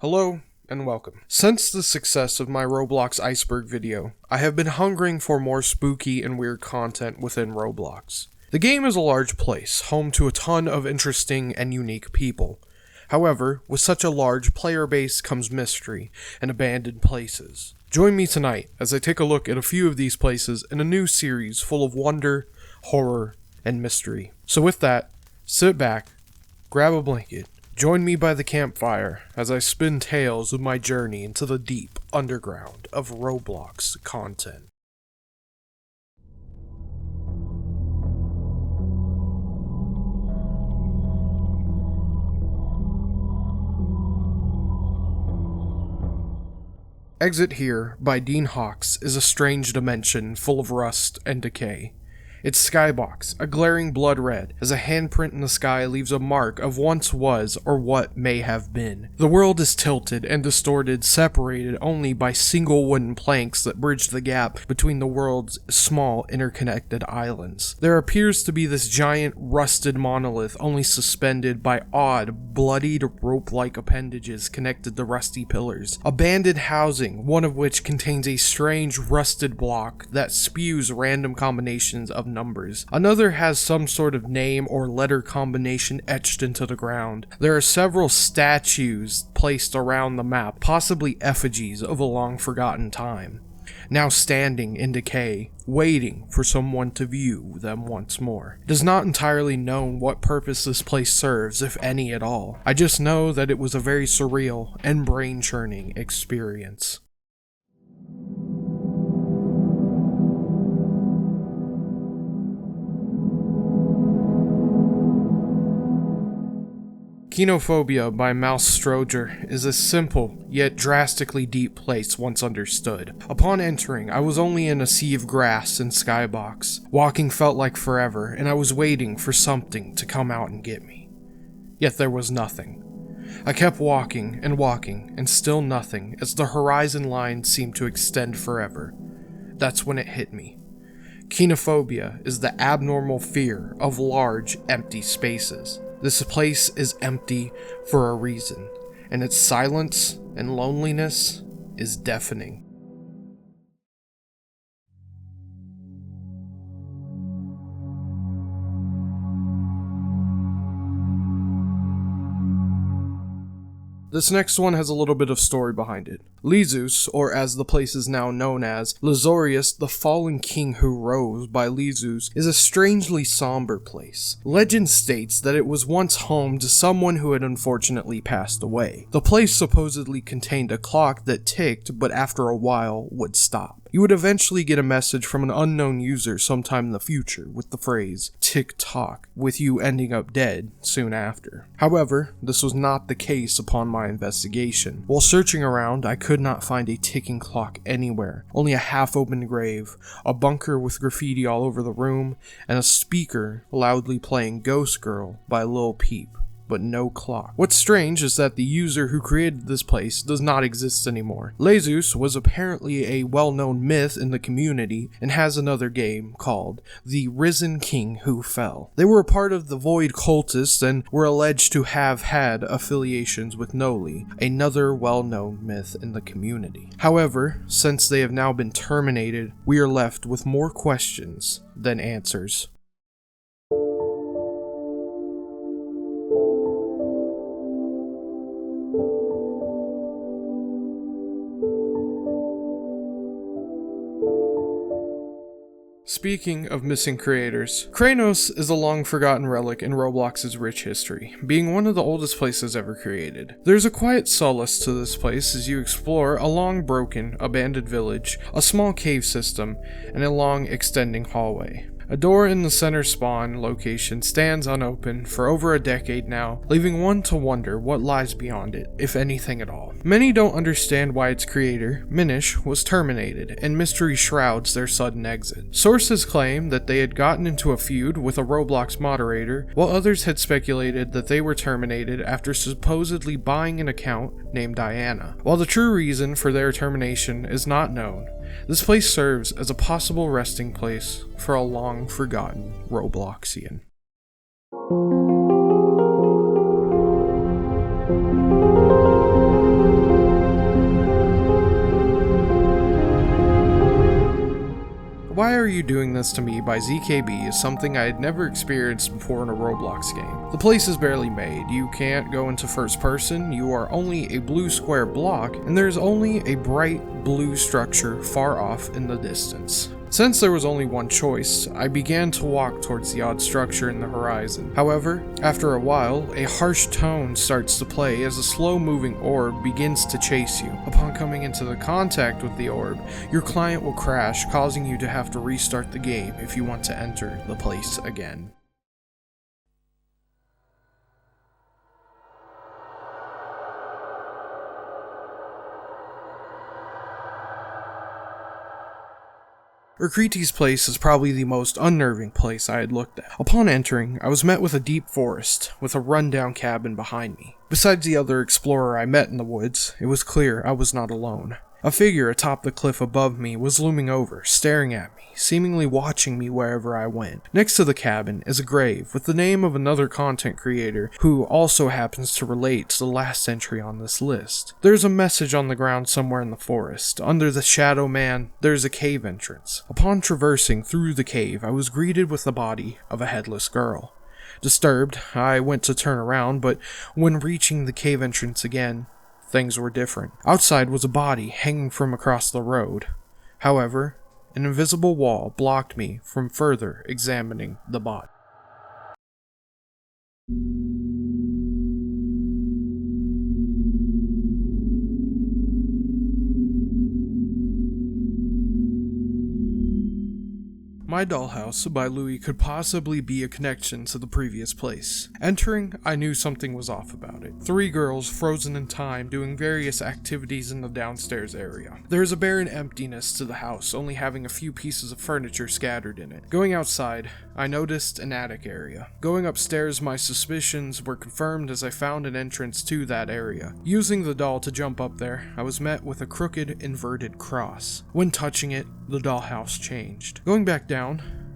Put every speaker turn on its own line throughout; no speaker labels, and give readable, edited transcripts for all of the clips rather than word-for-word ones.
Hello, and welcome. Since the success of my Roblox iceberg video, I have been hungering for more spooky and weird content within Roblox. The game is a large place, home to a ton of interesting and unique people. However, with such a large player base comes mystery and abandoned places. Join me tonight as I take a look at a few of these places in a new series full of wonder, horror, and mystery. So with that, sit back, grab a blanket, join me by the campfire as I spin tales of my journey into the deep underground of Roblox content. Exit Here by Dean Hawks is a strange dimension full of rust and decay. Its skybox, a glaring blood red, as a handprint in the sky leaves a mark of once was or what may have been. The world is tilted and distorted, separated only by single wooden planks that bridge the gap between the world's small interconnected islands. There appears to be this giant rusted monolith only suspended by odd, bloodied rope-like appendages connected to rusty pillars. Abandoned housing, one of which contains a strange rusted block that spews random combinations of numbers. Another has some sort of name or letter combination etched into the ground. There are several statues placed around the map, possibly effigies of a long forgotten time, now standing in decay, waiting for someone to view them once more. It is not entirely known what purpose this place serves, if any at all. I just know that it was a very surreal and brain-churning experience. Chemophobia by Mouse Stroger is a simple, yet drastically deep place once understood. Upon entering, I was only in a sea of grass and skybox. Walking felt like forever, and I was waiting for something to come out and get me. Yet there was nothing. I kept walking, and still nothing, as the horizon line seemed to extend forever. That's when it hit me. Chemophobia is the abnormal fear of large, empty spaces. This place is empty for a reason, and its silence and loneliness is deafening. This next one has a little bit of story behind it. Lezus, or as the place is now known as, Lazorius, the fallen king who rose by Lezus, is a strangely somber place. Legend states that it was once home to someone who had unfortunately passed away. The place supposedly contained a clock that ticked, but after a while would stop. You would eventually get a message from an unknown user sometime in the future with the phrase, tick-tock, with you ending up dead soon after. However, this was not the case upon my investigation. While searching around, I could not find a ticking clock anywhere, only a half-opened grave, a bunker with graffiti all over the room, and a speaker loudly playing Ghost Girl by Lil Peep, but no clock. What's strange is that the user who created this place does not exist anymore. Lezus was apparently a well-known myth in the community and has another game called The Risen King Who Fell. They were a part of the Void cultists and were alleged to have had affiliations with Noli, another well-known myth in the community. However, since they have now been terminated, we are left with more questions than answers. Speaking of missing creators, Cranos is a long-forgotten relic in Roblox's rich history, being one of the oldest places ever created. There's a quiet solace to this place as you explore a long broken, abandoned village, a small cave system, and a long extending hallway. A door in the center spawn location stands unopened for over a decade now, leaving one to wonder what lies beyond it, if anything at all. Many don't understand why its creator, Minish, was terminated, and mystery shrouds their sudden exit. Sources claim that they had gotten into a feud with a Roblox moderator, while others had speculated that they were terminated after supposedly buying an account named Diana. While the true reason for their termination is not known, this place serves as a possible resting place for a long-forgotten Robloxian. You Doing This to Me by ZKB is something I had never experienced before in a Roblox game. The place is barely made, you can't go into first person, you are only a blue square block, and there's only a bright blue structure far off in the distance. Since there was only one choice, I began to walk towards the odd structure in the horizon. However, after a while, a harsh tone starts to play as a slow-moving orb begins to chase you. Upon coming into the contact with the orb, your client will crash, causing you to have to restart the game if you want to enter the place again. Cretes place is probably the most unnerving place I had looked at. Upon entering, I was met with a deep forest, with a rundown cabin behind me. Besides the other explorer I met in the woods, it was clear I was not alone. A figure atop the cliff above me was looming over, staring at me, seemingly watching me wherever I went. Next to the cabin is a grave with the name of another content creator who also happens to relate to the last entry on this list. There's a message on the ground somewhere in the forest. Under the Shadow Man, there's a cave entrance. Upon traversing through the cave, I was greeted with the body of a headless girl. Disturbed, I went to turn around, but when reaching the cave entrance again, things were different. Outside was a body hanging from across the road. However, an invisible wall blocked me from further examining the body. My Dollhouse by Louis could possibly be a connection to the previous place. Entering, I knew something was off about it. 3 girls frozen in time doing various activities in the downstairs area. There is a barren emptiness to the house, only having a few pieces of furniture scattered in it. Going outside, I noticed an attic area. Going upstairs, my suspicions were confirmed as I found an entrance to that area. Using the doll to jump up there, I was met with a crooked, inverted cross. When touching it, the dollhouse changed. Going back down,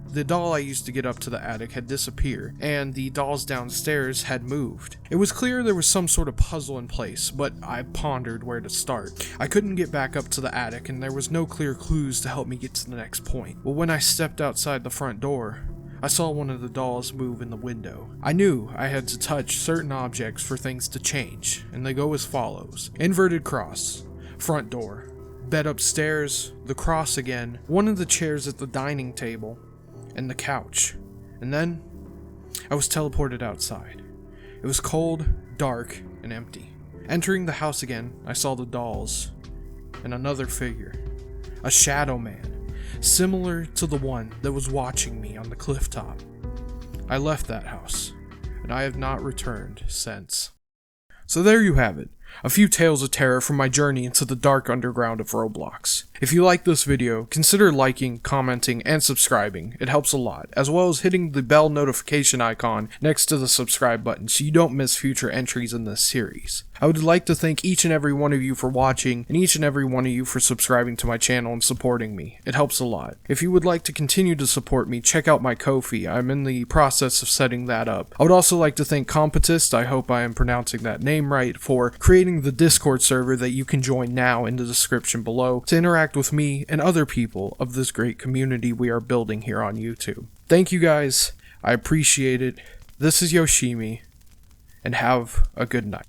the doll I used to get up to the attic had disappeared, and the dolls downstairs had moved. It was clear there was some sort of puzzle in place, but I pondered where to start. I couldn't get back up to the attic, and there was no clear clues to help me get to the next point. But when I stepped outside the front door, I saw one of the dolls move in the window. I knew I had to touch certain objects for things to change, and they go as follows. Inverted cross, front door, bed upstairs, the cross again, one of the chairs at the dining table, and the couch. And then, I was teleported outside. It was cold, dark, and empty. Entering the house again, I saw the dolls, and another figure. A shadow man, similar to the one that was watching me on the cliff top. I left that house, and I have not returned since. So there you have it. A few tales of terror from my journey into the dark underground of Roblox. If you like this video, consider liking, commenting, and subscribing. It helps a lot, as well as hitting the bell notification icon next to the subscribe button so you don't miss future entries in this series. I would like to thank each and every one of you for watching, and each and every one of you for subscribing to my channel and supporting me. It helps a lot. If you would like to continue to support me, check out my Ko-fi. I'm in the process of setting that up. I would also like to thank Competist, I hope I am pronouncing that name right, for creating the Discord server that you can join now in the description below to interact with me and other people of this great community we are building here on YouTube. Thank you guys, I appreciate it. This is Yoshimi, and have a good night.